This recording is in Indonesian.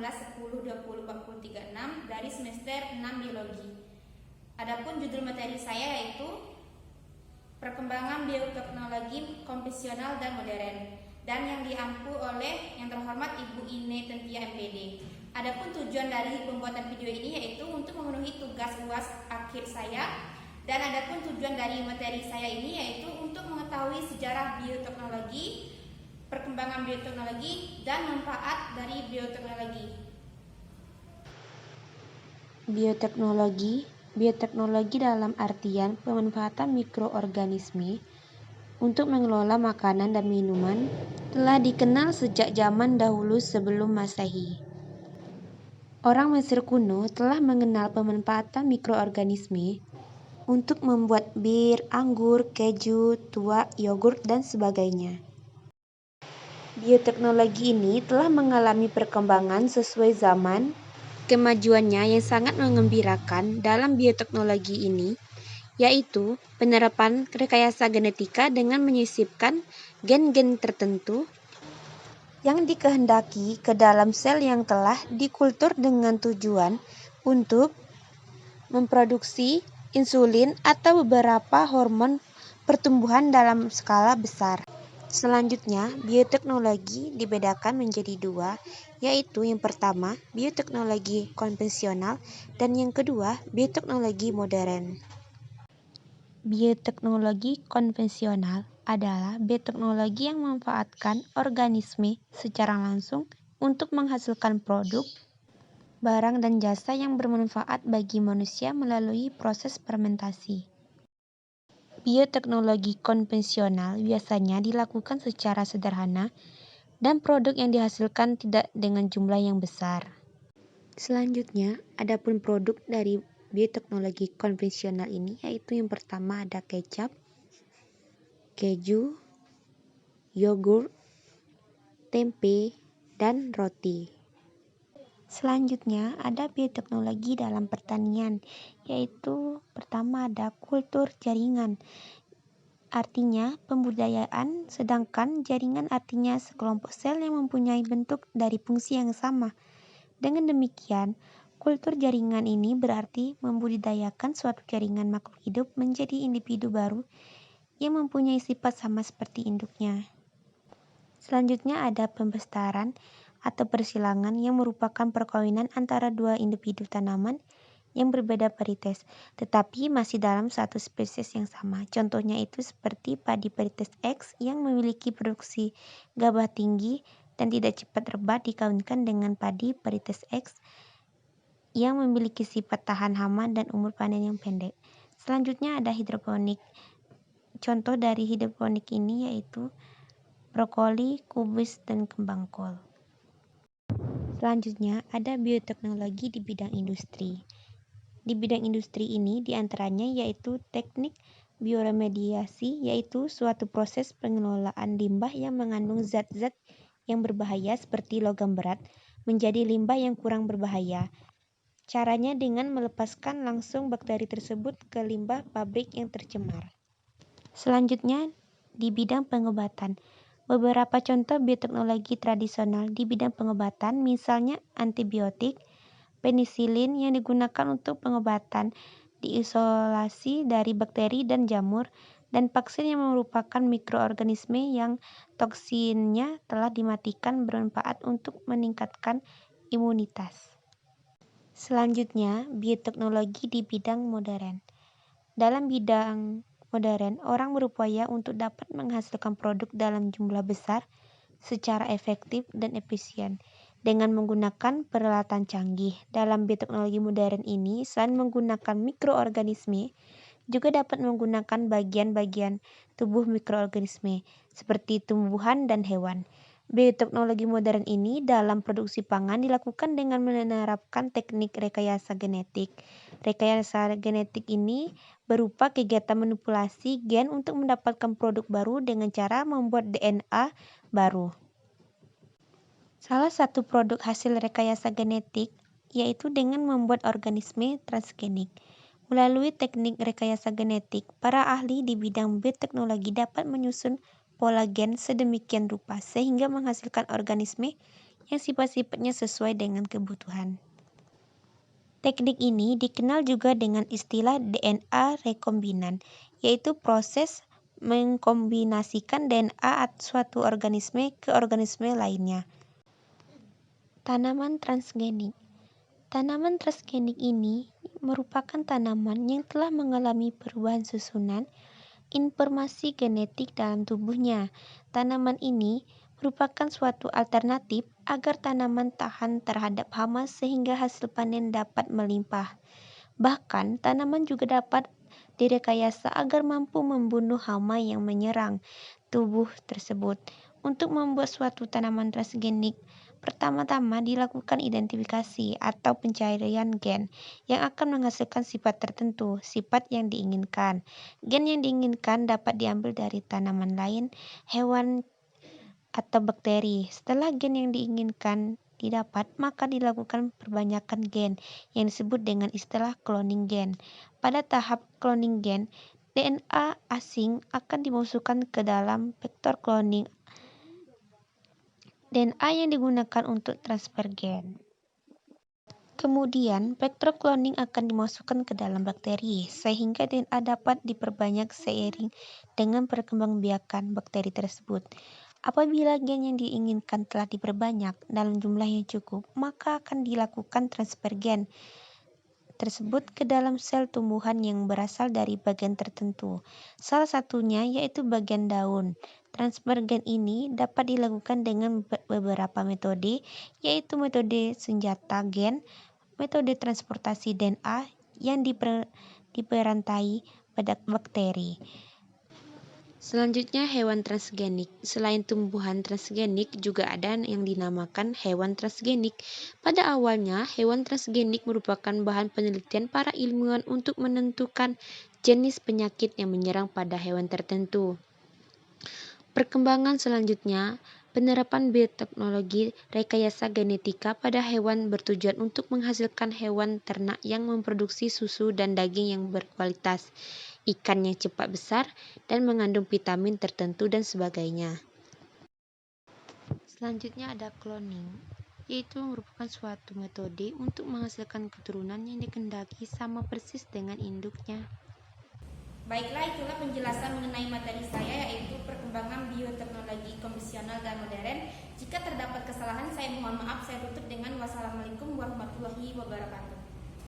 18-10-20-40-36 dari semester 6 Biologi. Adapun judul materi saya yaitu Perkembangan Bioteknologi Konvensional dan Modern, dan yang diampu oleh yang terhormat Ibu Ine Tentia MPD. Adapun tujuan dari pembuatan video ini yaitu untuk memenuhi tugas UAS akhir saya, dan adapun tujuan dari materi saya ini yaitu untuk mengetahui sejarah bioteknologi, perkembangan bioteknologi, dan manfaat dari bioteknologi. Bioteknologi dalam artian pemanfaatan mikroorganisme untuk mengelola makanan dan minuman telah dikenal sejak zaman dahulu sebelum Masehi. Orang Mesir kuno telah mengenal pemanfaatan mikroorganisme untuk membuat bir, anggur, keju, tuak, yogurt, dan sebagainya. Bioteknologi ini telah mengalami perkembangan sesuai zaman. Kemajuannya yang sangat menggembirakan dalam bioteknologi ini yaitu penerapan rekayasa genetika dengan menyisipkan gen-gen tertentu yang dikehendaki ke dalam sel yang telah dikultur dengan tujuan untuk memproduksi insulin atau beberapa hormon pertumbuhan dalam skala besar. Selanjutnya, bioteknologi dibedakan menjadi dua, yaitu yang pertama, bioteknologi konvensional, dan yang kedua, bioteknologi modern. Bioteknologi konvensional adalah bioteknologi yang memanfaatkan organisme secara langsung untuk menghasilkan produk, barang, dan jasa yang bermanfaat bagi manusia melalui proses fermentasi. Bioteknologi konvensional biasanya dilakukan secara sederhana dan produk yang dihasilkan tidak dengan jumlah yang besar. Selanjutnya, adapun produk dari bioteknologi konvensional ini yaitu yang pertama ada kecap, keju, yogurt, tempe, dan roti. Selanjutnya ada bioteknologi dalam pertanian, yaitu pertama ada kultur jaringan, artinya pembudayaan, sedangkan jaringan artinya sekelompok sel yang mempunyai bentuk dari fungsi yang sama. Dengan demikian, kultur jaringan ini berarti membudidayakan suatu jaringan makhluk hidup menjadi individu baru yang mempunyai sifat sama seperti induknya. Selanjutnya ada pembestaran atau persilangan yang merupakan perkawinan antara dua individu tanaman yang berbeda varietas, tetapi masih dalam satu spesies yang sama. Contohnya itu seperti padi varietas X yang memiliki produksi gabah tinggi dan tidak cepat rebah dikawinkan dengan padi varietas X yang memiliki sifat tahan hama dan umur panen yang pendek. Selanjutnya ada hidroponik. Contoh dari hidroponik ini yaitu brokoli, kubis, dan kembang kol. Selanjutnya, ada bioteknologi di bidang industri. Di bidang industri ini diantaranya yaitu teknik bioremediasi, yaitu suatu proses pengelolaan limbah yang mengandung zat-zat yang berbahaya seperti logam berat menjadi limbah yang kurang berbahaya. Caranya dengan melepaskan langsung bakteri tersebut ke limbah pabrik yang tercemar. Selanjutnya, di bidang pengobatan. Beberapa contoh bioteknologi tradisional di bidang pengobatan, misalnya antibiotik, penisilin yang digunakan untuk pengobatan, diisolasi dari bakteri dan jamur, dan vaksin yang merupakan mikroorganisme yang toksinnya telah dimatikan bermanfaat untuk meningkatkan imunitas. Selanjutnya, bioteknologi di bidang modern. Dalam bidang modern, orang berupaya untuk dapat menghasilkan produk dalam jumlah besar secara efektif dan efisien dengan menggunakan peralatan canggih. Dalam bioteknologi modern ini, selain menggunakan mikroorganisme, juga dapat menggunakan bagian-bagian tubuh mikroorganisme seperti tumbuhan dan hewan. Bioteknologi modern ini dalam produksi pangan dilakukan dengan menerapkan teknik rekayasa genetik. Rekayasa genetik ini berupa kegiatan manipulasi gen untuk mendapatkan produk baru dengan cara membuat DNA baru. Salah satu produk hasil rekayasa genetik yaitu dengan membuat organisme transgenik. Melalui teknik rekayasa genetik, para ahli di bidang bioteknologi dapat menyusun pola gen sedemikian rupa sehingga menghasilkan organisme yang sifat-sifatnya sesuai dengan kebutuhan. Teknik ini dikenal juga dengan istilah DNA rekombinan, yaitu proses mengkombinasikan DNA suatu organisme ke organisme lainnya. Tanaman transgenik. Tanaman transgenik ini merupakan tanaman yang telah mengalami perubahan susunan informasi genetik dalam tubuhnya. Tanaman ini merupakan suatu alternatif agar tanaman tahan terhadap hama sehingga hasil panen dapat melimpah. Bahkan, tanaman juga dapat direkayasa agar mampu membunuh hama yang menyerang tubuh tersebut. Untuk membuat suatu tanaman transgenik, pertama-tama dilakukan identifikasi atau pencarian gen yang akan menghasilkan sifat tertentu, sifat yang diinginkan. Gen yang diinginkan dapat diambil dari tanaman lain, hewan, atau bakteri. Setelah gen yang diinginkan didapat, maka dilakukan perbanyakan gen yang disebut dengan istilah cloning gen. Pada tahap cloning gen, DNA asing akan dimasukkan ke dalam vektor cloning DNA yang digunakan untuk transfer gen. Kemudian, vektor cloning akan dimasukkan ke dalam bakteri, sehingga DNA dapat diperbanyak seiring dengan perkembangbiakan bakteri tersebut. Apabila gen yang diinginkan telah diperbanyak dalam jumlah yang cukup, maka akan dilakukan transfer gen tersebut ke dalam sel tumbuhan yang berasal dari bagian tertentu. Salah satunya yaitu bagian daun. Transfer gen ini dapat dilakukan dengan beberapa metode, yaitu metode senjata gen, metode transportasi DNA yang diperantai pada bakteri. Selanjutnya, hewan transgenik. Selain tumbuhan transgenik, juga ada yang dinamakan hewan transgenik. Pada awalnya, hewan transgenik merupakan bahan penelitian para ilmuwan untuk menentukan jenis penyakit yang menyerang pada hewan tertentu. Perkembangan selanjutnya, penerapan bioteknologi rekayasa genetika pada hewan bertujuan untuk menghasilkan hewan ternak yang memproduksi susu dan daging yang berkualitas, ikan yang cepat besar, dan mengandung vitamin tertentu dan sebagainya. Selanjutnya ada cloning, yaitu merupakan suatu metode untuk menghasilkan keturunan yang dikehendaki sama persis dengan induknya. Baiklah, itulah penjelasan mengenai materi saya, yaitu perkembangan bioteknologi konvensional dan modern. Jika terdapat kesalahan, saya mohon maaf. Saya tutup dengan wassalamualaikum warahmatullahi wabarakatuh.